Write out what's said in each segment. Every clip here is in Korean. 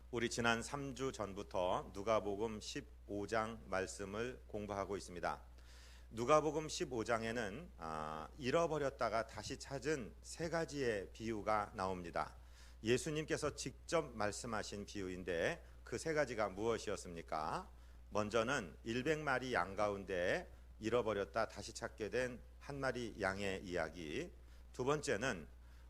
우리 지난 3주 전부터 누가복음 15장 말씀을 공부하고 있습니다. 누가복음 15장에는 잃어버렸다가 다시 찾은 세 가지의 비유가 나옵니다. 예수님께서 직접 말씀하신 비유인데 그 세 가지가 무엇이었습니까? 먼저는 100마리 양 가운데 잃어버렸다 다시 찾게 된 한 마리 양의 이야기. 두 번째는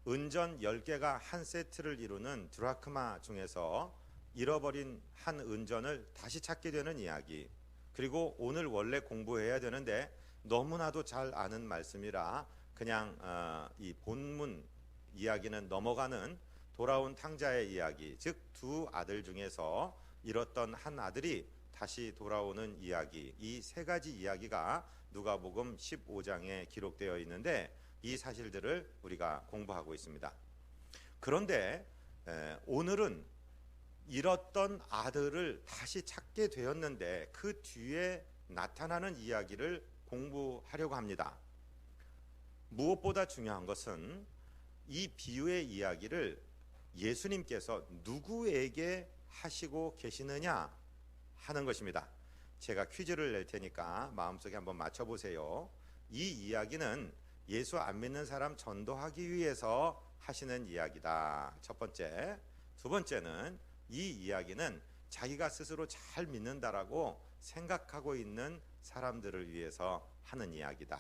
은전 10개가 한 세트를 이루는 드라크마 중에서 잃어버린 한 은전을 다시 찾게 되는 이야기. 그리고 오늘 원래 공부해야 되는데 너무나도 잘 아는 말씀이라 그냥 이 본문 이야기는 넘어가는 돌아온 탕자의 이야기, 즉 두 아들 중에서 잃었던 한 아들이 다시 돌아오는 이야기. 이 세 가지 이야기가 누가복음 15장에 기록되어 있는데 이 사실들을 우리가 공부하고 있습니다. 그런데 오늘은 잃었던 아들을 다시 찾게 되었는데 그 뒤에 나타나는 이야기를 공부하려고 합니다. 무엇보다 중요한 것은 이 비유의 이야기를 예수님께서 누구에게 하시고 계시느냐 하는 것입니다. 제가 퀴즈를 낼 테니까 마음속에 한번 맞춰보세요. 이 이야기는 예수 안 믿는 사람 전도하기 위해서 하시는 이야기다. 첫 번째. 두 번째는 이 이야기는 자기가 스스로 잘 믿는다라고 생각하고 있는 사람들을 위해서 하는 이야기다.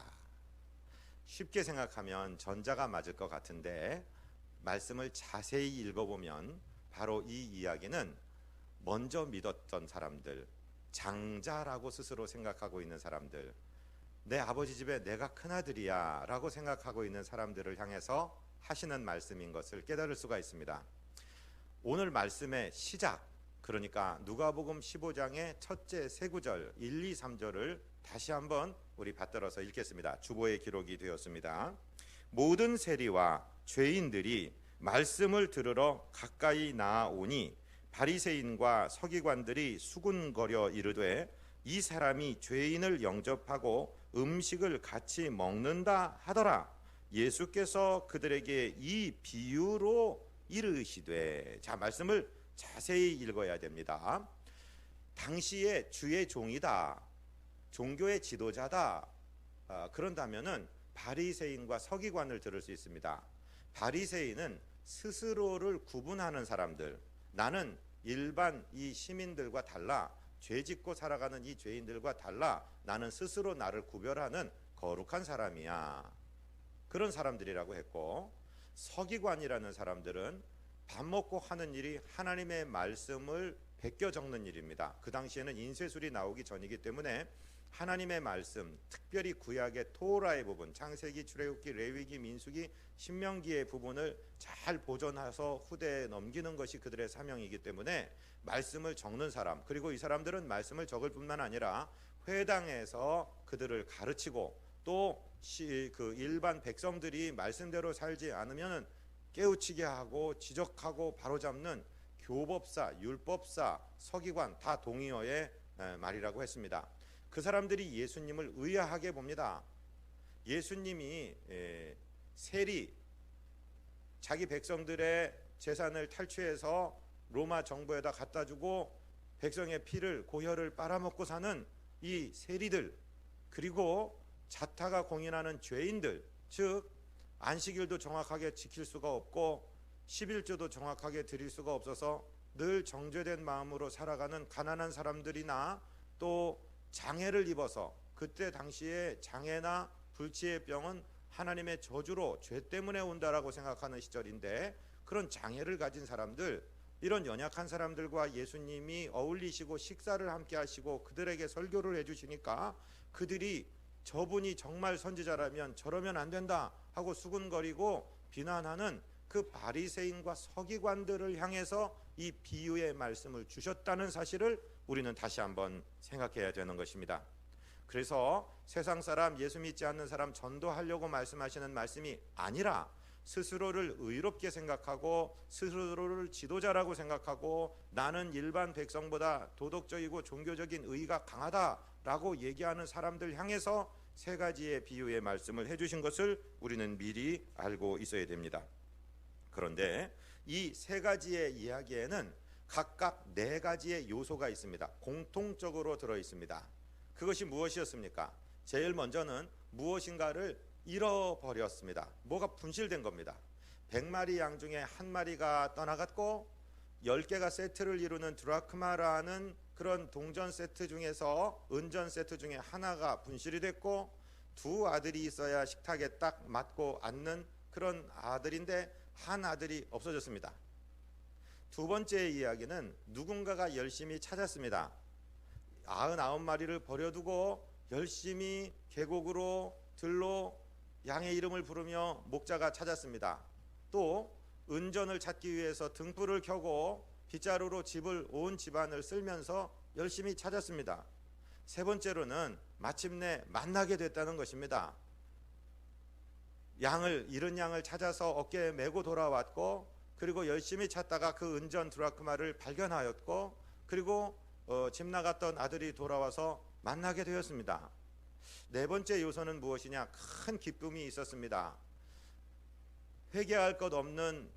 쉽게 생각하면 전자가 맞을 것 같은데 말씀을 자세히 읽어보면 바로 이 이야기는 먼저 믿었던 사람들, 장자라고 스스로 생각하고 있는 사람들, 내 아버지 집에 내가 큰아들이야 라고 생각하고 있는 사람들을 향해서 하시는 말씀인 것을 깨달을 수가 있습니다. 오늘 말씀의 시작, 그러니까 누가복음 15장의 첫째 세 구절 1, 2, 3절을 다시 한번 우리 받들어서 읽겠습니다. 주보에 기록이 되었습니다. 모든 세리와 죄인들이 말씀을 들으러 가까이 나아오니 바리새인과 서기관들이 수군거려 이르되 이 사람이 죄인을 영접하고 음식을 같이 먹는다 하더라. 예수께서 그들에게 이 비유로 이르시되, 자, 말씀을 자세히 읽어야 됩니다. 당시에 주의 종이다, 종교의 지도자다, 그런다면은 바리새인과 서기관을 들을 수 있습니다. 바리새인은 스스로를 구분하는 사람들, 나는 일반 이 시민들과 달라, 죄 짓고 살아가는 이 죄인들과 달라, 나는 스스로 나를 구별하는 거룩한 사람이야, 그런 사람들이라고 했고, 서기관이라는 사람들은 밥 먹고 하는 일이 하나님의 말씀을 베껴 적는 일입니다. 그 당시에는 인쇄술이 나오기 전이기 때문에 하나님의 말씀, 특별히 구약의 토라의 부분, 창세기, 출애굽기, 레위기, 민수기, 신명기의 부분을 잘 보존해서 후대에 넘기는 것이 그들의 사명이기 때문에 말씀을 적는 사람, 그리고 이 사람들은 말씀을 적을 뿐만 아니라 회당에서 그들을 가르치고 또 그 일반 백성들이 말씀대로 살지 않으면 깨우치게 하고 지적하고 바로잡는 교법사, 율법사, 서기관 다 동의어의 말이라고 했습니다. 그 사람들이 예수님을 의아하게 봅니다. 예수님이 세리, 자기 백성들의 재산을 탈취해서 로마 정부에다 갖다 주고 백성의 피를, 고혈을 빨아먹고 사는 이 세리들, 그리고 자타가 공인하는 죄인들, 즉 안식일도 정확하게 지킬 수가 없고 11조도 정확하게 드릴 수가 없어서 늘 정죄된 마음으로 살아가는 가난한 사람들이나 또 장애를 입어서, 그때 당시에 장애나 불치의 병은 하나님의 저주로 죄 때문에 온다라고 생각하는 시절인데, 그런 장애를 가진 사람들, 이런 연약한 사람들과 예수님이 어울리시고 식사를 함께 하시고 그들에게 설교를 해주시니까 그들이 저분이 정말 선지자라면 저러면 안 된다 하고 수군거리고 비난하는 그 바리새인과 서기관들을 향해서 이 비유의 말씀을 주셨다는 사실을 우리는 다시 한번 생각해야 되는 것입니다. 그래서 세상 사람, 예수 믿지 않는 사람 전도하려고 말씀하시는 말씀이 아니라 스스로를 의롭게 생각하고 스스로를 지도자라고 생각하고 나는 일반 백성보다 도덕적이고 종교적인 의의가 강하다라고 얘기하는 사람들 향해서 세 가지의 비유의 말씀을 해주신 것을 우리는 미리 알고 있어야 됩니다. 그런데 이 세 가지의 이야기에는 각각 4가지의 요소가 있습니다. 공통적으로 들어 있습니다. 그것이 무엇이었습니까? 제일 먼저는 무엇인가를 잃어버렸습니다. 뭐가 분실된 겁니다. 100마리 양 중에 한 마리가 떠나갔고 10개가 세트를 이루는 드라크마라는 그런 동전 세트 중에서 은전 세트 중에 하나가 분실이 됐고, 2 아들이 있어야 식탁에 딱 맞고 앉는 그런 아들인데 한 아들이 없어졌습니다. 2번째 이야기는 누군가가 열심히 찾았습니다. 99마리를 버려두고 열심히 계곡으로 들로 양의 이름을 부르며 목자가 찾았습니다. 또 은전을 찾기 위해서 등불을 켜고 빗자루로 집을 온 집안을 쓸면서 열심히 찾았습니다. 3번째로는 마침내 만나게 됐다는 것입니다. 잃은 양을 찾아서 어깨에 메고 돌아왔고, 그리고 열심히 찾다가 그 은전 드라크마를 발견하였고, 그리고 집 나갔던 아들이 돌아와서 만나게 되었습니다. 4번째 요소는 무엇이냐? 큰 기쁨이 있었습니다. 회개할 것 없는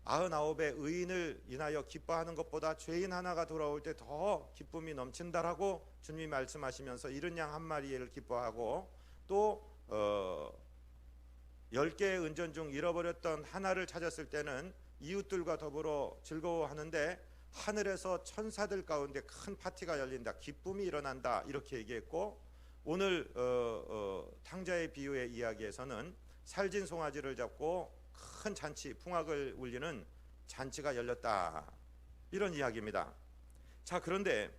99의 의인을 인하여 기뻐하는 것보다 죄인 하나가 돌아올 때 더 기쁨이 넘친다라고 주님이 말씀하시면서 잃은 양 한 마리를 기뻐하고, 또 10개의 은전 중 잃어버렸던 하나를 찾았을 때는 이웃들과 더불어 즐거워하는데 하늘에서 천사들 가운데 큰 파티가 열린다, 기쁨이 일어난다, 이렇게 얘기했고, 오늘 탕자의 비유의 이야기에서는 살진 송아지를 잡고 큰 잔치, 풍악을 울리는 잔치가 열렸다, 이런 이야기입니다. 자, 그런데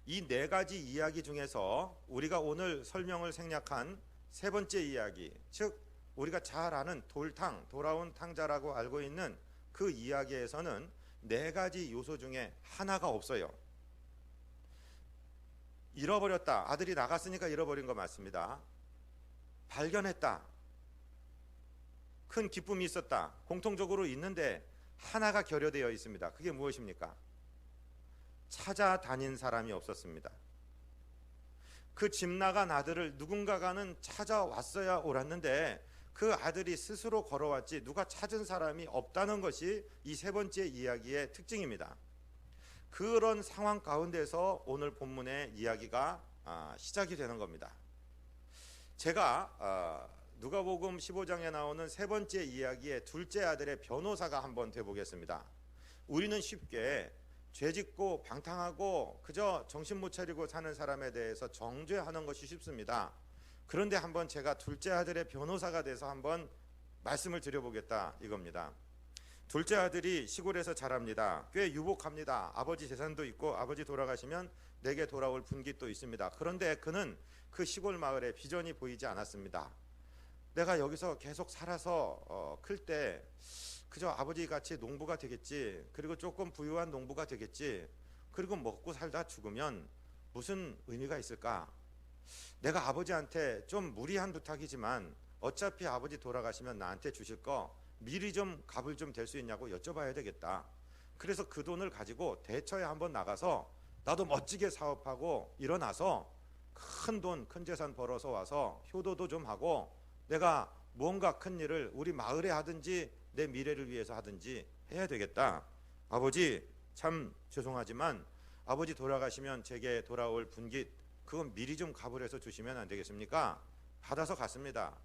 이 4가지 이야기 중에서 우리가 오늘 설명을 생략한 3번째 이야기, 즉 우리가 잘 아는 돌아온 탕자라고 알고 있는 그 이야기에서는 4가지 요소 중에 하나가 없어요. 잃어버렸다, 아들이 나갔으니까 잃어버린 거 맞습니다. 발견했다, 큰 기쁨이 있었다, 공통적으로 있는데 하나가 결여되어 있습니다. 그게 무엇입니까? 찾아다닌 사람이 없었습니다. 그 집 나간 아들을 누군가가는 찾아왔어야 옳았는데 그 아들이 스스로 걸어왔지 누가 찾은 사람이 없다는 것이 이 3번째 이야기의 특징입니다. 그런 상황 가운데서 오늘 본문의 이야기가 시작이 되는 겁니다. 제가 누가복음 15장에 나오는 3번째 이야기의 둘째 아들의 변호사가 한번 돼보겠습니다. 우리는 쉽게 죄짓고 방탕하고 그저 정신 못 차리고 사는 사람에 대해서 정죄하는 것이 쉽습니다. 그런데 한번 제가 둘째 아들의 변호사가 돼서 한번 말씀을 드려보겠다, 이겁니다. 둘째 아들이 시골에서 자랍니다. 꽤 유복합니다. 아버지 재산도 있고 아버지 돌아가시면 내게 돌아올 분깃도 있습니다. 그런데 그는 그 시골 마을에 비전이 보이지 않았습니다. 내가 여기서 계속 살아서 클 때 그저 아버지 같이 농부가 되겠지, 그리고 조금 부유한 농부가 되겠지, 그리고 먹고 살다 죽으면 무슨 의미가 있을까? 내가 아버지한테 좀 무리한 부탁이지만 어차피 아버지 돌아가시면 나한테 주실 거 미리 좀 값을 좀 댈 수 있냐고 여쭤봐야 되겠다. 그래서 그 돈을 가지고 대처에 한번 나가서 나도 멋지게 사업하고 일어나서 큰 돈, 큰 재산 벌어서 와서 효도도 좀 하고 내가 뭔가 큰 일을 우리 마을에 하든지 내 미래를 위해서 하든지 해야 되겠다. 아버지 참 죄송하지만 아버지 돌아가시면 제게 돌아올 분깃 그건 미리 좀 값을 해서 주시면 안 되겠습니까? 받아서 갔습니다.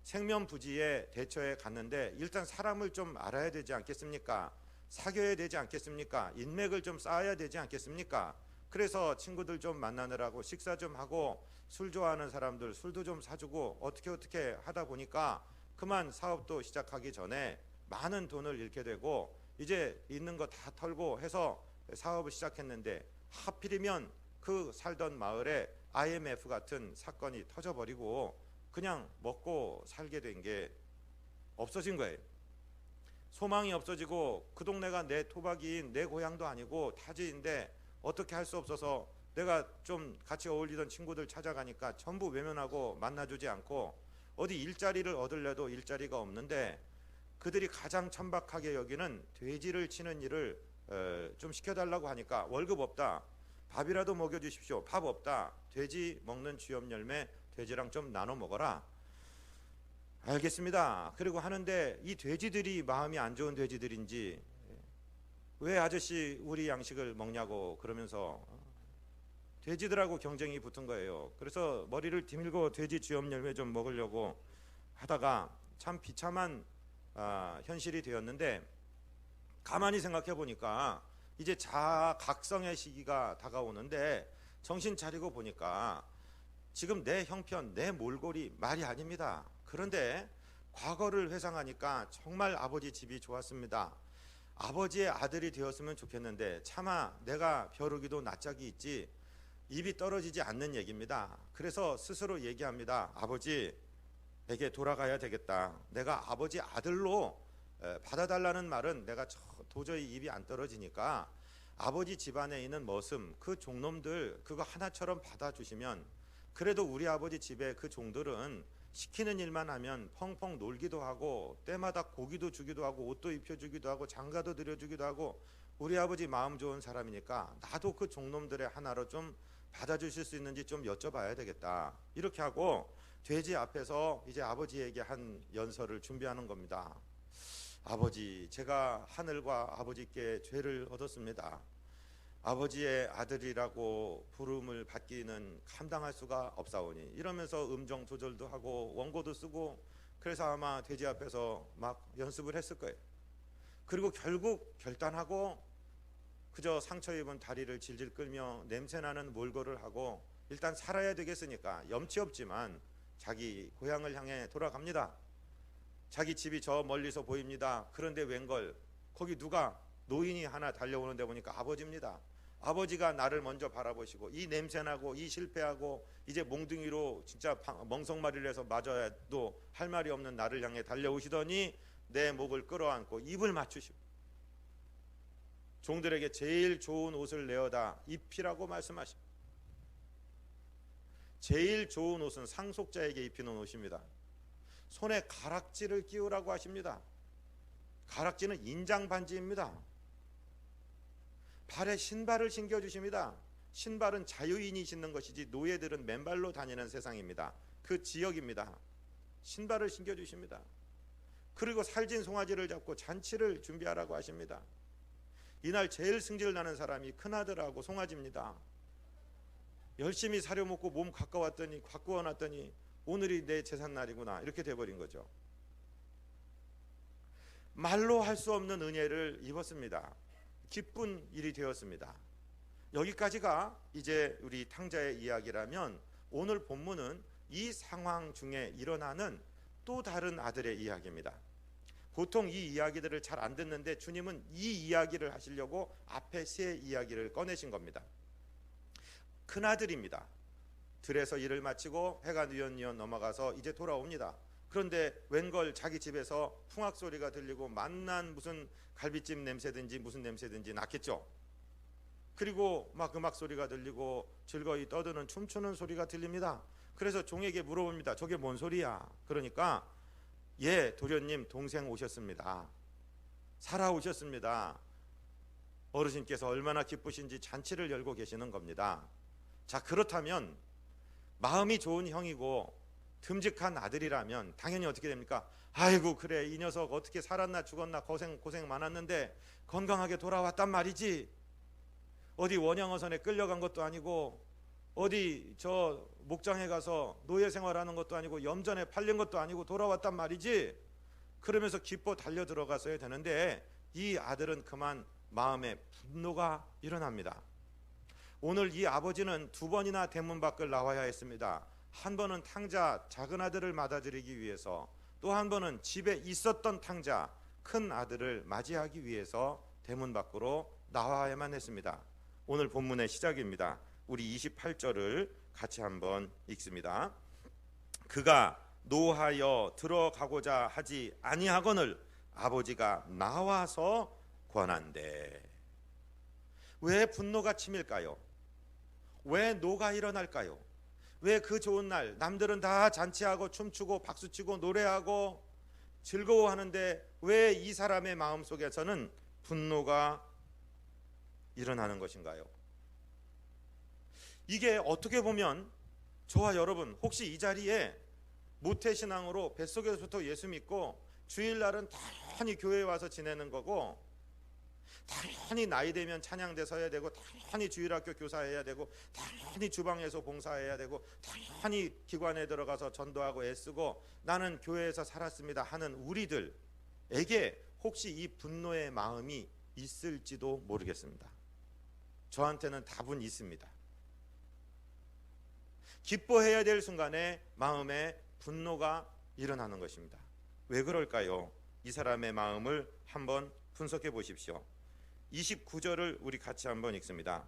생면부지에 대처에 갔는데 일단 사람을 좀 알아야 되지 않겠습니까? 사귀어야 되지 않겠습니까? 인맥을 좀 쌓아야 되지 않겠습니까? 그래서 친구들 좀 만나느라고 식사 좀 하고 술 좋아하는 사람들 술도 좀 사주고 어떻게 하다 보니까 그만 사업도 시작하기 전에 많은 돈을 잃게 되고 이제 있는 거 다 털고 해서 사업을 시작했는데 하필이면 그 살던 마을에 IMF 같은 사건이 터져버리고 그냥 먹고 살게 된 게 없어진 거예요. 소망이 없어지고 그 동네가 내 토박이인 내 고향도 아니고 타지인데 어떻게 할 수 없어서 내가 좀 같이 어울리던 친구들 찾아가니까 전부 외면하고 만나주지 않고 어디 일자리를 얻으려도 일자리가 없는데 그들이 가장 천박하게 여기는 돼지를 치는 일을 좀 시켜달라고 하니까 월급 없다, 밥이라도 먹여주십시오. 밥 없다, 돼지 먹는 쥐염 열매 돼지랑 좀 나눠 먹어라. 알겠습니다. 그리고 하는데 이 돼지들이 마음이 안 좋은 돼지들인지 왜 아저씨 우리 양식을 먹냐고 그러면서 돼지들하고 경쟁이 붙은 거예요. 그래서 머리를 디밀고 돼지 쥐염 열매 좀 먹으려고 하다가 참 비참한 현실이 되었는데, 가만히 생각해 보니까 이제 자각성의 시기가 다가오는데 정신 차리고 보니까 지금 내 형편, 내 몰골이 말이 아닙니다. 그런데 과거를 회상하니까 정말 아버지 집이 좋았습니다. 아버지의 아들이 되었으면 좋겠는데 차마 내가 벼르기도 낯짝이 있지 입이 떨어지지 않는 얘기입니다. 그래서 스스로 얘기합니다. 아버지에게 돌아가야 되겠다. 내가 아버지 아들로 받아달라는 말은 내가 도저히 입이 안 떨어지니까 아버지 집안에 있는 머슴, 그 종놈들 그거 하나처럼 받아주시면, 그래도 우리 아버지 집에 그 종들은 시키는 일만 하면 펑펑 놀기도 하고 때마다 고기도 주기도 하고 옷도 입혀주기도 하고 장가도 드려주기도 하고 우리 아버지 마음 좋은 사람이니까 나도 그 종놈들의 하나로 좀 받아주실 수 있는지 좀 여쭤봐야 되겠다. 이렇게 하고 돼지 앞에서 이제 아버지에게 한 연설을 준비하는 겁니다. 아버지, 제가 하늘과 아버지께 죄를 얻었습니다. 아버지의 아들이라고 부름을 받기는 감당할 수가 없사오니, 이러면서 음정 조절도 하고 원고도 쓰고, 그래서 아마 돼지 앞에서 막 연습을 했을 거예요. 그리고 결국 결단하고 그저 상처 입은 다리를 질질 끌며 냄새나는 몰골을 하고 일단 살아야 되겠으니까 염치 없지만 자기 고향을 향해 돌아갑니다. 자기 집이 저 멀리서 보입니다. 그런데 웬걸 거기 누가 노인이 하나 달려오는데 보니까 아버지입니다. 아버지가 나를 먼저 바라보시고 이 냄새나고 이 실패하고 이제 몽둥이로 진짜 멍석마리를 해서 맞아도 할 말이 없는 나를 향해 달려오시더니 내 목을 끌어안고 입을 맞추시고 종들에게 제일 좋은 옷을 내어다 입히라고 말씀하십니다. 제일 좋은 옷은 상속자에게 입히는 옷입니다. 손에 가락지를 끼우라고 하십니다. 가락지는 인장 반지입니다. 발에 신발을 신겨주십니다. 신발은 자유인이 신는 것이지 노예들은 맨발로 다니는 세상입니다. 그 지역입니다. 신발을 신겨주십니다. 그리고 살진 송아지를 잡고 잔치를 준비하라고 하십니다. 이날 제일 승질 나는 사람이 큰아들하고 송아지입니다. 열심히 사려먹고 몸 가꾸어놨더니 오늘이 내 제삿날이구나 이렇게 돼버린 거죠. 말로 할 수 없는 은혜를 입었습니다. 기쁜 일이 되었습니다. 여기까지가 이제 우리 탕자의 이야기라면, 오늘 본문은 이 상황 중에 일어나는 또 다른 아들의 이야기입니다. 보통 이 이야기들을 잘 안 듣는데 주님은 이 이야기를 하시려고 앞에 세 이야기를 꺼내신 겁니다. 큰아들입니다. 들에서 일을 마치고 해가 뉘엿뉘엿 넘어가서 이제 돌아옵니다. 그런데 웬걸 자기 집에서 풍악 소리가 들리고 맛난 무슨 갈비찜 냄새든지 무슨 냄새든지 났겠죠. 그리고 막 음악 소리가 들리고 즐거이 떠드는 춤추는 소리가 들립니다. 그래서 종에게 물어봅니다. 저게 뭔 소리야? 그러니까 예, 도련님 동생 오셨습니다. 살아오셨습니다. 어르신께서 얼마나 기쁘신지 잔치를 열고 계시는 겁니다. 자, 그렇다면 마음이 좋은 형이고 듬직한 아들이라면 당연히 어떻게 됩니까? 아이고 그래, 이 녀석 어떻게 살았나 죽었나 고생 많았는데 건강하게 돌아왔단 말이지. 어디 원양어선에 끌려간 것도 아니고 어디 저 목장에 가서 노예 생활하는 것도 아니고 염전에 팔린 것도 아니고 돌아왔단 말이지. 그러면서 기뻐 달려 들어갔어야 되는데 이 아들은 그만 마음에 분노가 일어납니다. 오늘 이 아버지는 두 번이나 대문 밖을 나와야 했습니다. 한 번은 탕자 작은 아들을 맞아들이기 위해서, 또 한 번은 집에 있었던 탕자 큰 아들을 맞이하기 위해서 대문 밖으로 나와야만 했습니다. 오늘 본문의 시작입니다. 우리 28절을 같이 한번 읽습니다. 그가 노하여 들어가고자 하지 아니하거늘 아버지가 나와서 권한대. 왜 분노가 치밀까요? 왜 노가 일어날까요? 왜 그 좋은 날 남들은 다 잔치하고 춤추고 박수치고 노래하고 즐거워하는데 왜 이 사람의 마음속에서는 분노가 일어나는 것인가요? 이게 어떻게 보면 저와 여러분 혹시 이 자리에 모태신앙으로 뱃속에서부터 예수 믿고 주일날은 당연히 교회에 와서 지내는 거고 당연히 나이 되면 찬양대 서야 되고, 당연히 주일학교 교사해야 되고, 당연히 주방에서 봉사해야 되고, 당연히 기관에 들어가서 전도하고 애쓰고 나는 교회에서 살았습니다 하는 우리들에게 혹시 이 분노의 마음이 있을지도 모르겠습니다. 저한테는 답은 있습니다. 기뻐해야 될 순간에 마음에 분노가 일어나는 것입니다. 왜 그럴까요? 이 사람의 마음을 한번 분석해 보십시오. 29절을 우리 같이 한번 읽습니다.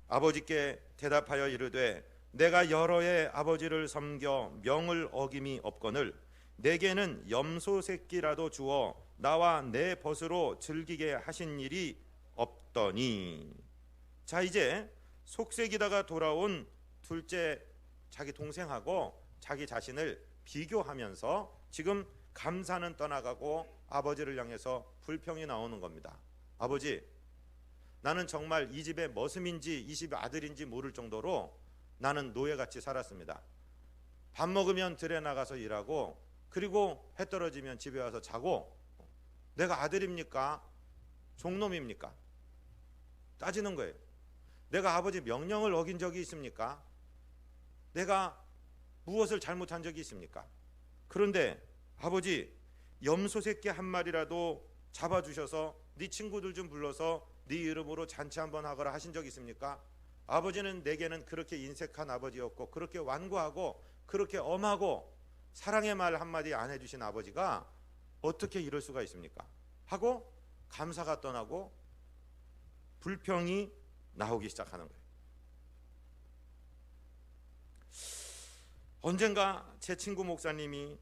아버지께 대답하여 이르되 내가 여러 해 아버지를 섬겨 명을 어김이 없거늘 내게는 염소 새끼라도 주어 나와 내 벗으로 즐기게 하신 일이 없더니. 자, 이제 속색이다가 돌아온 둘째 자기 동생하고 자기 자신을 비교하면서 지금 감사는 떠나가고 아버지를 향해서 불평이 나오는 겁니다. 아버지, 나는 정말 이 집의 머슴인지 이 집의 아들인지 모를 정도로 나는 노예같이 살았습니다. 밥 먹으면 들에 나가서 일하고, 그리고 해 떨어지면 집에 와서 자고, 내가 아들입니까? 종놈입니까? 따지는 거예요. 내가 아버지 명령을 어긴 적이 있습니까? 내가 무엇을 잘못한 적이 있습니까? 그런데 아버지, 염소 새끼 한 마리라도 잡아주셔서 네 친구들 좀 불러서 네 이름으로 잔치 한번 하거라 하신 적 있습니까? 아버지는 내게는 그렇게 인색한 아버지였고, 그렇게 완고하고, 그렇게 엄하고 사랑의 말 한마디 안 해주신 아버지가 어떻게 이럴 수가 있습니까? 하고 감사가 떠나고 불평이 나오기 시작하는 거예요. 언젠가 제 친구 목사님이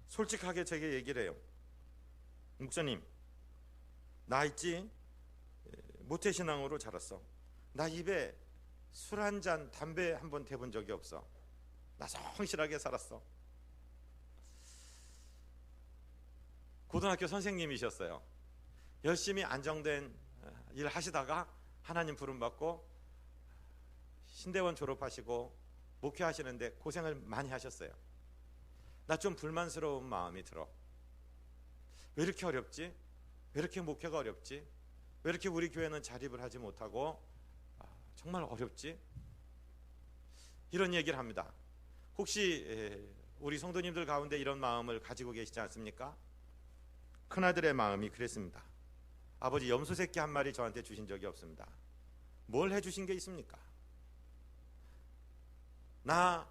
솔직하게 제게 얘기를 해요. 목사님, 나 있지? 모태신앙으로 자랐어. 나 입에 술 한 잔, 담배 한 번 대본 적이 없어. 나 성실하게 살았어. 고등학교 선생님이셨어요. 열심히 안정된 일 하시다가 하나님 부름 받고 신대원 졸업하시고 목회하시는데 고생을 많이 하셨어요. 나 좀 불만스러운 마음이 들어. 왜 이렇게 어렵지? 왜 이렇게 목회가 어렵지? 왜 이렇게 우리 교회는 자립을 하지 못하고 정말 어렵지? 이런 얘기를 합니다. 혹시 우리 성도님들 가운데 이런 마음을 가지고 계시지 않습니까? 큰아들의 마음이 그랬습니다. 아버지, 염소 새끼 한 마리 저한테 주신 적이 없습니다. 뭘 해주신 게 있습니까? 나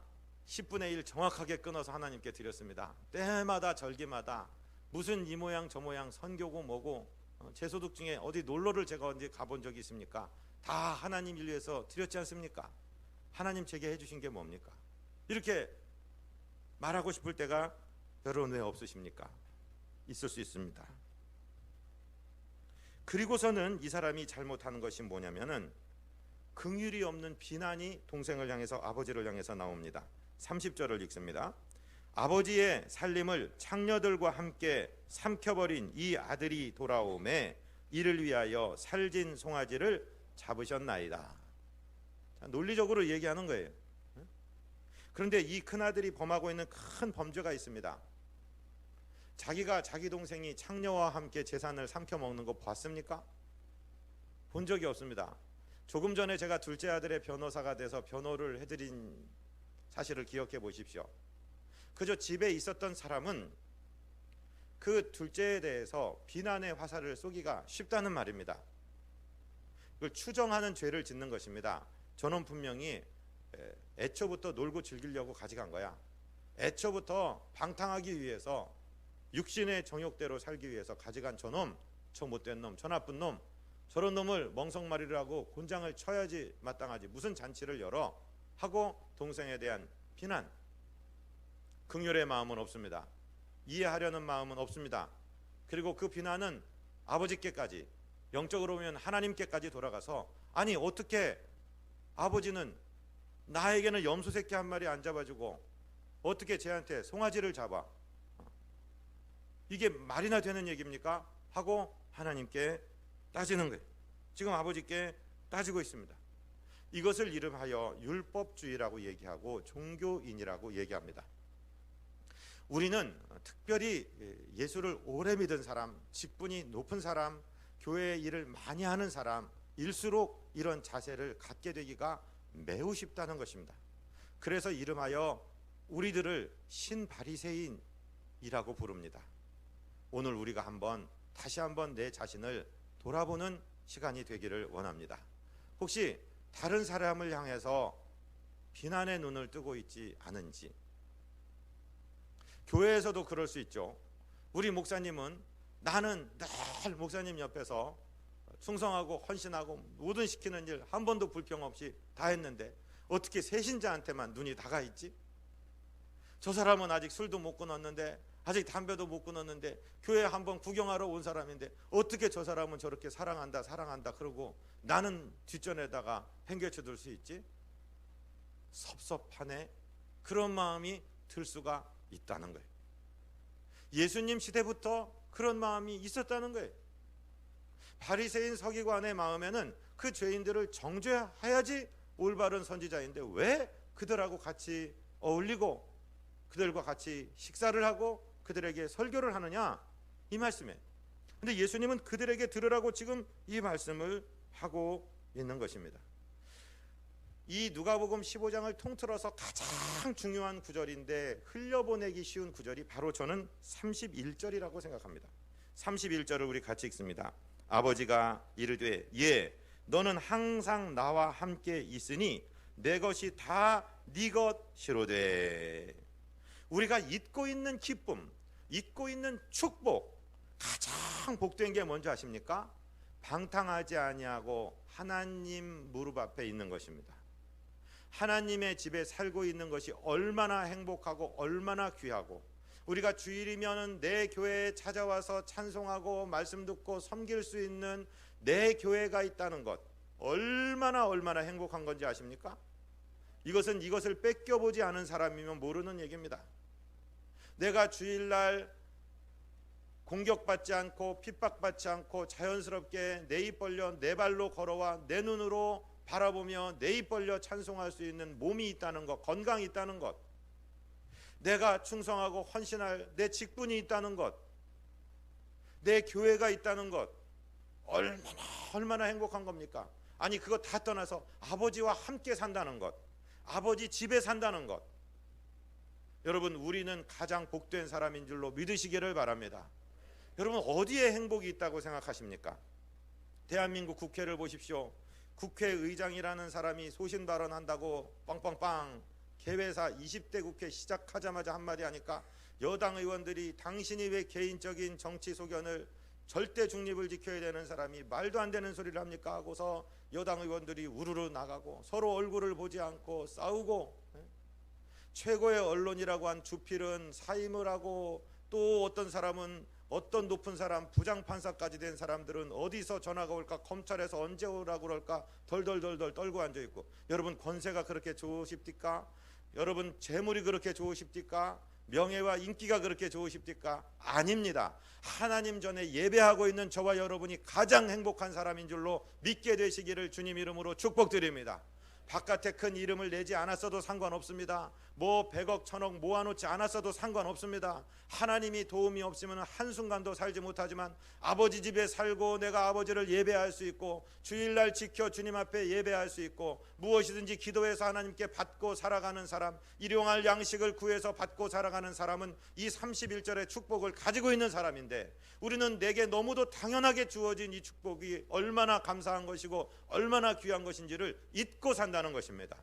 10분의 1 정확하게 끊어서 하나님께 드렸습니다. 때마다 절기마다 무슨 이 모양 저 모양 선교고 뭐고 제 소득 중에 어디 놀러를 제가 언제 가본 적이 있습니까? 다 하나님 일 위해서 드렸지 않습니까? 하나님 제게 해주신 게 뭡니까? 이렇게 말하고 싶을 때가 여러분 왜 없으십니까? 있을 수 있습니다. 그리고서는 이 사람이 잘못하는 것이 뭐냐면은 긍휼이 없는 비난이 동생을 향해서, 아버지를 향해서 나옵니다. 30절을 읽습니다. 아버지의 살림을 창녀들과 함께 삼켜버린 이 아들이 돌아오매 이를 위하여 살진 송아지를 잡으셨나이다. 자, 논리적으로 얘기하는 거예요. 그런데 이 큰아들이 범하고 있는 큰 범죄가 있습니다. 자기가 자기 동생이 창녀와 함께 재산을 삼켜 먹는 거 봤습니까? 본 적이 없습니다. 조금 전에 제가 둘째 아들의 변호사가 돼서 변호를 해드린 사실을 기억해 보십시오. 그저 집에 있었던 사람은 그 둘째에 대해서 비난의 화살을 쏘기가 쉽다는 말입니다. 그걸 추정하는 죄를 짓는 것입니다. 저는 분명히 애초부터 놀고 즐기려고 가져간 거야. 애초부터 방탕하기 위해서 육신의 정욕대로 살기 위해서 가져간 저놈, 저 못된 놈, 저 나쁜 놈, 저런 놈을 멍석마리를 하고 곤장을 쳐야지 마땅하지 무슨 잔치를 열어 하고 동생에 대한 비난, 긍휼의 마음은 없습니다. 이해하려는 마음은 없습니다. 그리고 그 비난은 아버지께까지, 영적으로 보면 하나님께까지 돌아가서, 아니 어떻게 아버지는 나에게는 염소 새끼 한 마리 안 잡아주고 어떻게 쟤한테 송아지를 잡아? 이게 말이나 되는 얘기입니까? 하고 하나님께 따지는 거예요. 지금 아버지께 따지고 있습니다. 이것을 이름하여 율법주의라고 얘기하고 종교인이라고 얘기합니다. 우리는 특별히 예수를 오래 믿은 사람, 직분이 높은 사람, 교회 일을 많이 하는 사람일수록 이런 자세를 갖게 되기가 매우 쉽다는 것입니다. 그래서 이름하여 우리들을 신바리새인이라고 부릅니다. 오늘 우리가 다시 한번 내 자신을 돌아보는 시간이 되기를 원합니다. 혹시 다른 사람을 향해서 비난의 눈을 뜨고 있지 않은지. 교회에서도 그럴 수 있죠. 우리 목사님은 나는 늘 목사님 옆에서 충성하고 헌신하고 모든 시키는 일 한 번도 불평 없이 다 했는데 어떻게 새신자한테만 눈이 다가 있지? 저 사람은 아직 술도 못 끊었는데, 아직 담배도 못 끊었는데, 교회 한번 구경하러 온 사람인데 어떻게 저 사람은 저렇게 사랑한다 그러고 나는 뒷전에다가 행겨쳐 둘 수 있지? 섭섭하네. 그런 마음이 들 수가 있다는 거예요. 예수님 시대부터 그런 마음이 있었다는 거예요. 바리새인 서기관의 마음에는 그 죄인들을 정죄해야지 올바른 선지자인데 왜 그들하고 같이 어울리고 그들과 같이 식사를 하고 그들에게 설교를 하느냐, 이 말씀에. 근데 예수님은 그들에게 들으라고 지금 이 말씀을 하고 있는 것입니다. 이 누가복음 15장을 통틀어서 가장 중요한 구절인데 흘려보내기 쉬운 구절이 바로 저는 31절이라고 생각합니다. 31절을 우리 같이 읽습니다. 아버지가 이르되 예 너는 항상 나와 함께 있으니 내 것이 다 네 것이로되. 우리가 잊고 있는 기쁨, 잊고 있는 축복, 가장 복된 게 뭔지 아십니까? 방탕하지 아니하고 하나님 무릎 앞에 있는 것입니다. 하나님의 집에 살고 있는 것이 얼마나 행복하고 얼마나 귀하고, 우리가 주일이면 내 교회에 찾아와서 찬송하고 말씀 듣고 섬길 수 있는 내 교회가 있다는 것, 얼마나 행복한 건지 아십니까? 이것을 뺏겨보지 않은 사람이면 모르는 얘기입니다. 내가 주일날 공격받지 않고 핍박받지 않고 자연스럽게 내 입 벌려 내 발로 걸어와 내 눈으로 바라보며 내 입 벌려 찬송할 수 있는 몸이 있다는 것, 건강이 있다는 것, 내가 충성하고 헌신할 내 직분이 있다는 것, 내 교회가 있다는 것, 얼마나 행복한 겁니까? 아니 그거 다 떠나서 아버지와 함께 산다는 것, 아버지 집에 산다는 것. 여러분, 우리는 가장 복된 사람인 줄로 믿으시기를 바랍니다. 여러분, 어디에 행복이 있다고 생각하십니까? 대한민국 국회를 보십시오. 국회의장이라는 사람이 소신 발언한다고 빵빵빵 개회사 20대 국회 시작하자마자 한마디 하니까 여당 의원들이 당신이 왜 개인적인 정치 소견을, 절대 중립을 지켜야 되는 사람이 말도 안 되는 소리를 합니까 하고서 여당 의원들이 우르르 나가고 서로 얼굴을 보지 않고 싸우고, 최고의 언론이라고 한 주필은 사임을 하고, 또 어떤 사람은, 어떤 높은 사람, 부장판사까지 된 사람들은 어디서 전화가 올까, 검찰에서 언제 오라고 그럴까 덜덜덜덜 떨고 앉아있고. 여러분, 권세가 그렇게 좋으십니까? 여러분, 재물이 그렇게 좋으십니까? 명예와 인기가 그렇게 좋으십니까? 아닙니다. 하나님 전에 예배하고 있는 저와 여러분이 가장 행복한 사람인 줄로 믿게 되시기를 주님 이름으로 축복드립니다. 바깥에 큰 이름을 내지 않았어도 상관없습니다. 뭐 100억 1000억 모아놓지 않았어도 상관없습니다. 하나님이 도움이 없으면 한순간도 살지 못하지만 아버지 집에 살고 내가 아버지를 예배할 수 있고 주일날 지켜 주님 앞에 예배할 수 있고 무엇이든지 기도해서 하나님께 받고 살아가는 사람, 일용할 양식을 구해서 받고 살아가는 사람은 이 31절의 축복을 가지고 있는 사람인데, 우리는 내게 너무도 당연하게 주어진 이 축복이 얼마나 감사한 것이고 얼마나 귀한 것인지를 잊고 산다는 것입니다.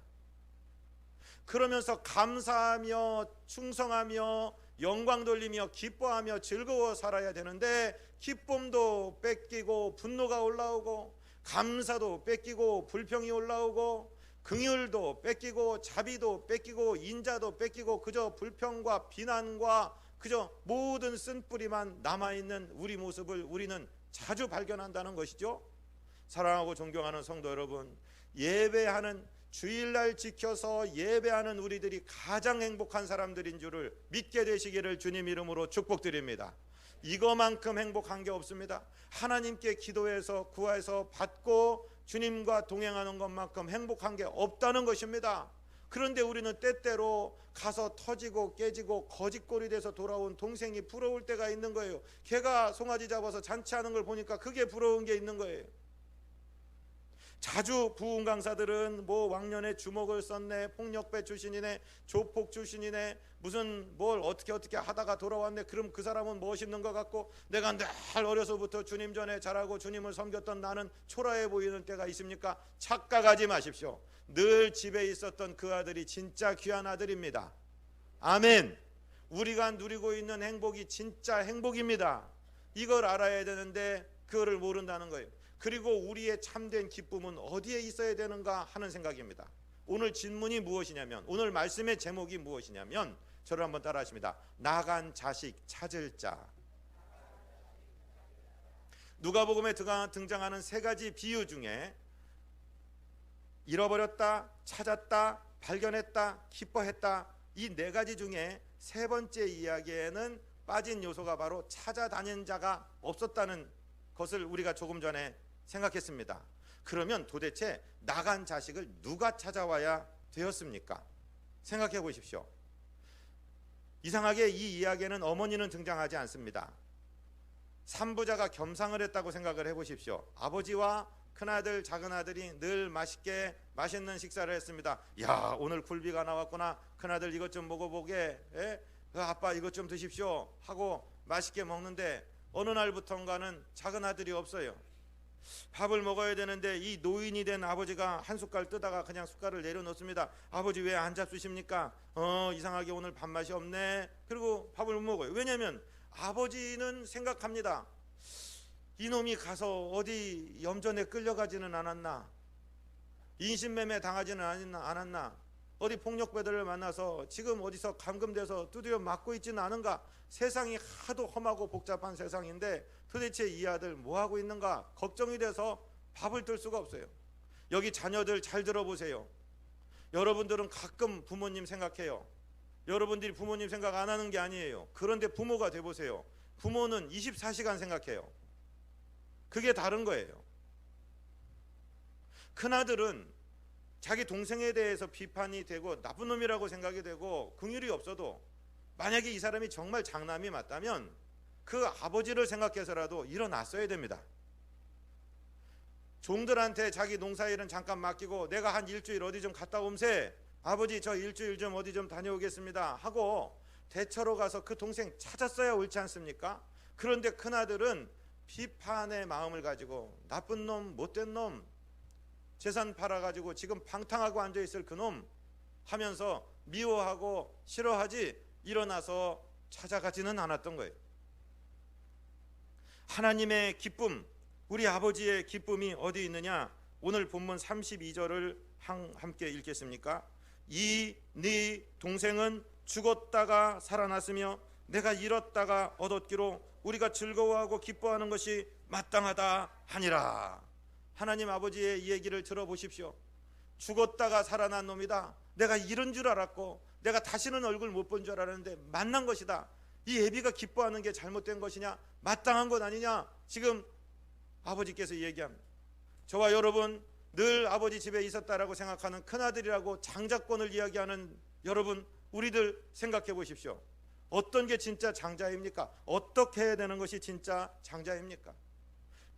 그러면서 감사하며 충성하며 영광 돌리며 기뻐하며 즐거워 살아야 되는데, 기쁨도 뺏기고 분노가 올라오고 감사도 뺏기고 불평이 올라오고 긍휼도 뺏기고 자비도 뺏기고 인자도 뺏기고 그저 불평과 비난과 그저 모든 쓴뿌리만 남아있는 우리 모습을 우리는 자주 발견한다는 것이죠. 사랑하고 존경하는 성도 여러분, 예배하는, 주일날 지켜서 예배하는 우리들이 가장 행복한 사람들인 줄을 믿게 되시기를 주님 이름으로 축복드립니다. 이거만큼 행복한 게 없습니다. 하나님께 기도해서 구해서 받고 주님과 동행하는 것만큼 행복한 게 없다는 것입니다. 그런데 우리는 때때로 가서 터지고 깨지고 거짓골이 돼서 돌아온 동생이 부러울 때가 있는 거예요. 걔가 송아지 잡아서 잔치하는 걸 보니까 그게 부러운 게 있는 거예요. 자주 부흥 강사들은 뭐 왕년에 주먹을 썼네, 폭력배 출신이네, 조폭 출신이네, 무슨 뭘 어떻게 하다가 돌아왔네. 그럼 그 사람은 멋있는 것 같고, 내가 늘 어려서부터 주님 전에 자라고 주님을 섬겼던 나는 초라해 보이는 때가 있습니까? 착각하지 마십시오. 늘 집에 있었던 그 아들이 진짜 귀한 아들입니다. 아멘. 우리가 누리고 있는 행복이 진짜 행복입니다. 이걸 알아야 되는데 그거를 모른다는 거예요. 그리고 우리의 참된 기쁨은 어디에 있어야 되는가 하는 생각입니다. 오늘 질문이 무엇이냐면, 오늘 말씀의 제목이 무엇이냐면, 저를 한번 따라 하십니다. 나간 자식 찾을 자. 누가복음에 등장하는 세 가지 비유 중에 잃어버렸다, 찾았다, 발견했다, 기뻐했다, 이 네 가지 중에 세 번째 이야기에는 빠진 요소가 바로 찾아다닌 자가 없었다는 것을 우리가 조금 전에 생각했습니다. 그러면 도대체 나간 자식을 누가 찾아와야 되었습니까? 생각해 보십시오. 이상하게 이 이야기에는 어머니는 등장하지 않습니다. 삼부자가 겸상을 했다고 생각을 해보십시오. 아버지와 큰아들, 작은아들이 늘 맛있는 식사를 했습니다. 야, 오늘 굴비가 나왔구나. 큰아들 이것 좀 먹어보게. 아빠 이것 좀 드십시오 하고 맛있게 먹는데, 어느 날부턴가는 작은아들이 없어요. 밥을 먹어야 되는데 이 노인이 된 아버지가 한 숟갈 뜨다가 그냥 숟갈을 내려놓습니다. 아버지 왜 안 잡수십니까? 이상하게 오늘 밥맛이 없네. 그리고 밥을 못 먹어요. 왜냐하면 아버지는 생각합니다. 이놈이 가서 어디 염전에 끌려가지는 않았나, 인신매매 당하지는 않았나, 어디 폭력배들을 만나서 지금 어디서 감금돼서 두드려 맞고 있지는 않은가. 세상이 하도 험하고 복잡한 세상인데 도대체 이 아들 뭐하고 있는가 걱정이 돼서 밥을 들 수가 없어요. 여기 자녀들 잘 들어보세요. 여러분들은 가끔 부모님 생각해요. 여러분들이 부모님 생각 안 하는 게 아니에요. 그런데 부모가 돼보세요. 부모는 24시간 생각해요. 그게 다른 거예요. 큰아들은 자기 동생에 대해서 비판이 되고 나쁜 놈이라고 생각이 되고 긍휼이 없어도, 만약에 이 사람이 정말 장남이 맞다면 그 아버지를 생각해서라도 일어났어야 됩니다. 종들한테 자기 농사일은 잠깐 맡기고 내가 한 일주일 어디 좀 갔다 옴세, 아버지 저 일주일 좀 어디 좀 다녀오겠습니다 하고 대처로 가서 그 동생 찾았어야 옳지 않습니까? 그런데 큰아들은 비판의 마음을 가지고 나쁜 놈, 못된 놈, 재산 팔아가지고 지금 방탕하고 앉아있을 그놈 하면서 미워하고 싫어하지 일어나서 찾아가지는 않았던 거예요. 하나님의 기쁨, 우리 아버지의 기쁨이 어디 있느냐? 오늘 본문 32절을 함께 읽겠습니까? 이 네 동생은 죽었다가 살아났으며 내가 잃었다가 얻었기로 우리가 즐거워하고 기뻐하는 것이 마땅하다 하니라. 하나님 아버지의 이 얘기를 들어보십시오. 죽었다가 살아난 놈이다. 내가 잃은 줄 알았고 내가 다시는 얼굴 못 본 줄 알았는데 만난 것이다. 이 애비가 기뻐하는 게 잘못된 것이냐? 마땅한 것 아니냐? 지금 아버지께서 얘기합니다. 저와 여러분, 늘 아버지 집에 있었다라고 생각하는 큰아들이라고 장자권을 이야기하는 여러분, 우리들 생각해 보십시오. 어떤 게 진짜 장자입니까? 어떻게 해야 되는 것이 진짜 장자입니까?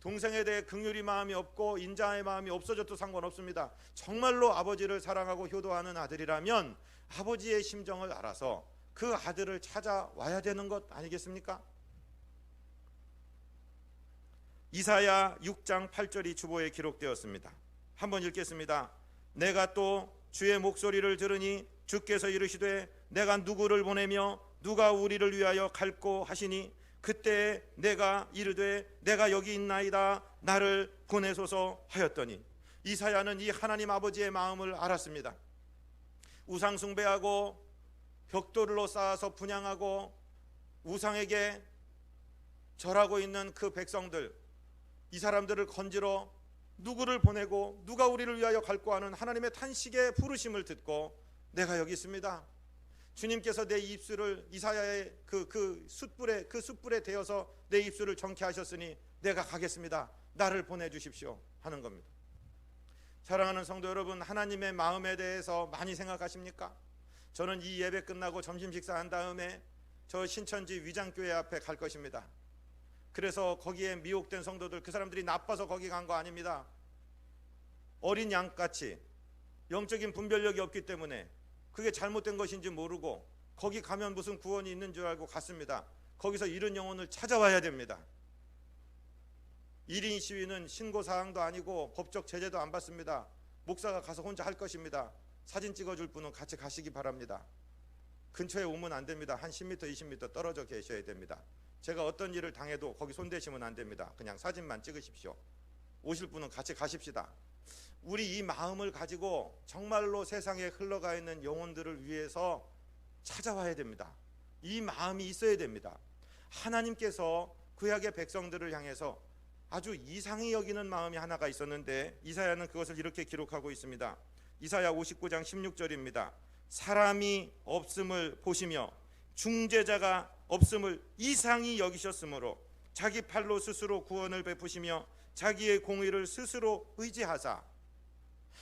동생에 대해 긍휼이 마음이 없고 인자의 마음이 없어져도 상관없습니다. 정말로 아버지를 사랑하고 효도하는 아들이라면 아버지의 심정을 알아서 그 아들을 찾아와야 되는 것 아니겠습니까? 이사야 6장 8절이 주보에 기록되었습니다. 한번 읽겠습니다. 내가 또 주의 목소리를 들으니 주께서 이르시되 내가 누구를 보내며 누가 우리를 위하여 갈꼬 하시니 그때 내가 이르되 내가 여기 있나이다 나를 보내소서 하였더니, 이사야는 이 하나님 아버지의 마음을 알았습니다. 우상 숭배하고 벽돌로 쌓아서 분향하고 우상에게 절하고 있는 그 백성들, 이 사람들을 건지러 누구를 보내고 누가 우리를 위하여 갈고 하는 하나님의 탄식의 부르심을 듣고 내가 여기 있습니다. 주님께서 내 입술을 이사야의 그 숯불에 대어서 내 입술을 정케 하셨으니 내가 가겠습니다. 나를 보내주십시오 하는 겁니다. 사랑하는 성도 여러분, 하나님의 마음에 대해서 많이 생각하십니까? 저는 이 예배 끝나고 점심 식사한 다음에 저 신천지 위장교회 앞에 갈 것입니다. 그래서 거기에 미혹된 성도들, 그 사람들이 나빠서 거기 간 거 아닙니다. 어린 양같이 영적인 분별력이 없기 때문에 그게 잘못된 것인지 모르고 거기 가면 무슨 구원이 있는 줄 알고 갔습니다. 거기서 잃은 영혼을 찾아와야 됩니다. 1인 시위는 신고사항도 아니고 법적 제재도 안 받습니다. 목사가 가서 혼자 할 것입니다. 사진 찍어줄 분은 같이 가시기 바랍니다. 근처에 오면 안 됩니다. 한 10m, 20m 떨어져 계셔야 됩니다. 제가 어떤 일을 당해도 거기 손대시면 안 됩니다. 그냥 사진만 찍으십시오. 오실 분은 같이 가십시다. 우리 이 마음을 가지고 정말로 세상에 흘러가 있는 영혼들을 위해서 찾아와야 됩니다. 이 마음이 있어야 됩니다. 하나님께서 구약의 백성들을 향해서 아주 이상히 여기는 마음이 하나가 있었는데 이사야는 그것을 이렇게 기록하고 있습니다. 이사야 59장 16절입니다. 사람이 없음을 보시며 중재자가 없음을 이상히 여기셨으므로 자기 팔로 스스로 구원을 베푸시며 자기의 공의를 스스로 의지하사.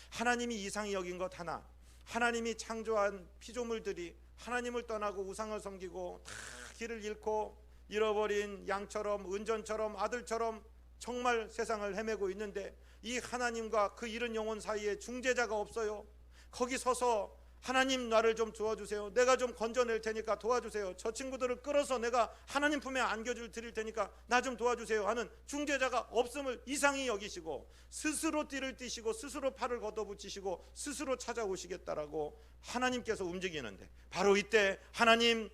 하나님이 이상히 여긴 것 하나, 하나님이 창조한 피조물들이 하나님을 떠나고 우상을 섬기고 다 길을 잃고 잃어버린 양처럼 은전처럼 아들처럼 정말 세상을 헤매고 있는데 이 하나님과 그 잃은 영혼 사이에 중재자가 없어요. 거기 서서 하나님 나를 좀 도와주세요. 내가 좀 건져낼 테니까 도와주세요. 저 친구들을 끌어서 내가 하나님 품에 안겨줄 드릴 테니까 나 좀 도와주세요 하는 중재자가 없음을 이상히 여기시고 스스로 띠를 띠시고 스스로 팔을 걷어붙이시고 스스로 찾아오시겠다라고 하나님께서 움직이는데 바로 이때 하나님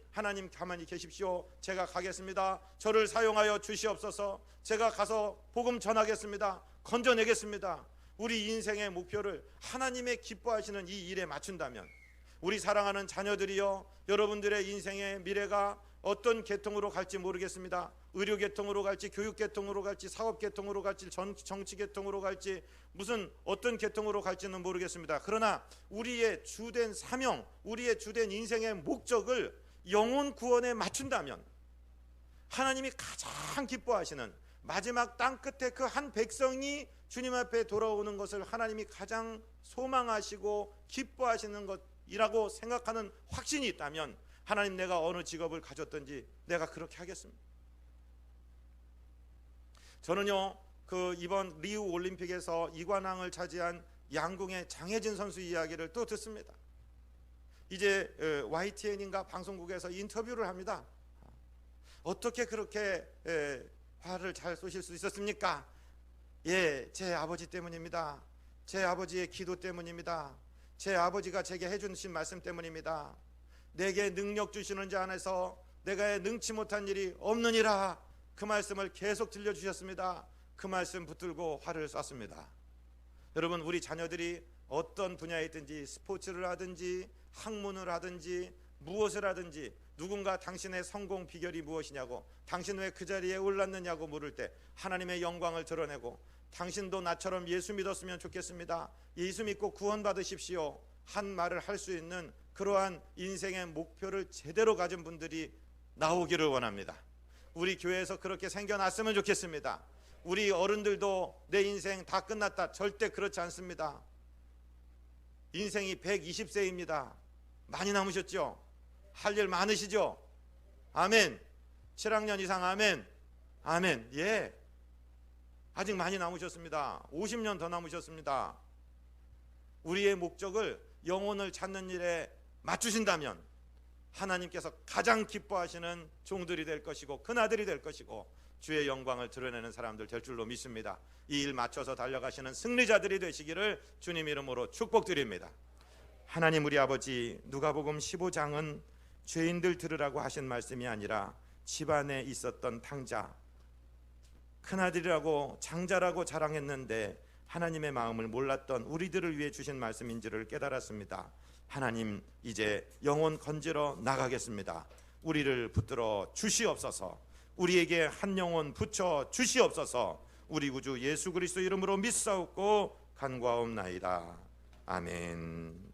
가만히 계십시오. 제가 가겠습니다. 저를 사용하여 주시옵소서. 제가 가서 복음 전하겠습니다. 건져내겠습니다. 우리 인생의 목표를 하나님의 기뻐하시는 이 일에 맞춘다면 우리 사랑하는 자녀들이여, 여러분들의 인생의 미래가 어떤 계통으로 갈지 모르겠습니다. 의료 계통으로 갈지, 교육 계통으로 갈지, 사업 계통으로 갈지, 정치 계통으로 갈지, 무슨 어떤 계통으로 갈지는 모르겠습니다. 그러나 우리의 주된 사명, 우리의 주된 인생의 목적을 영혼 구원에 맞춘다면 하나님이 가장 기뻐하시는 마지막 땅 끝에 그 한 백성이 주님 앞에 돌아오는 것을 하나님이 가장 소망하시고 기뻐하시는 것이라고 생각하는 확신이 있다면 하나님, 내가 어느 직업을 가졌든지 내가 그렇게 하겠습니다. 저는요, 그 이번 리우 올림픽에서 이관왕을 차지한 양궁의 장혜진 선수 이야기를 또 듣습니다. 이제 YTN인가 방송국에서 인터뷰를 합니다. 어떻게 그렇게 활을 잘 쏘실 수 있었습니까? 예, 제 아버지 때문입니다. 제 아버지의 기도 때문입니다. 제 아버지가 제게 해주신 말씀 때문입니다. 내게 능력 주시는 자 안에서 내가 능치 못한 일이 없느니라. 그 말씀을 계속 들려주셨습니다. 그 말씀 붙들고 활을 쐈습니다. 여러분, 우리 자녀들이 어떤 분야에 있든지 스포츠를 하든지 학문을 하든지 무엇을 하든지 누군가 당신의 성공 비결이 무엇이냐고, 당신 왜 그 자리에 올랐느냐고 물을 때 하나님의 영광을 드러내고, 당신도 나처럼 예수 믿었으면 좋겠습니다, 예수 믿고 구원 받으십시오 한 말을 할 수 있는 그러한 인생의 목표를 제대로 가진 분들이 나오기를 원합니다. 우리 교회에서 그렇게 생겨났으면 좋겠습니다. 우리 어른들도 내 인생 다 끝났다, 절대 그렇지 않습니다. 인생이 120세입니다. 많이 남으셨죠? 할 일 많으시죠? 아멘. 7학년 이상 아멘. 아멘. 예, 아직 많이 남으셨습니다. 50년 더 남으셨습니다. 우리의 목적을 영혼을 찾는 일에 맞추신다면 하나님께서 가장 기뻐하시는 종들이 될 것이고 큰아들이 될 것이고 주의 영광을 드러내는 사람들 될 줄로 믿습니다. 이 일 맞춰서 달려가시는 승리자들이 되시기를 주님 이름으로 축복드립니다. 하나님 우리 아버지, 누가복음 15장은 죄인들 들으라고 하신 말씀이 아니라 집안에 있었던 탕자, 큰아들이라고 장자라고 자랑했는데 하나님의 마음을 몰랐던 우리들을 위해 주신 말씀인지를 깨달았습니다. 하나님, 이제 영혼 건지러 나가겠습니다. 우리를 붙들어 주시옵소서. 우리에게 한 영혼 붙여 주시옵소서. 우리 구주 예수 그리스도 이름으로 믿사옵고 간구하옵나이다. 아멘.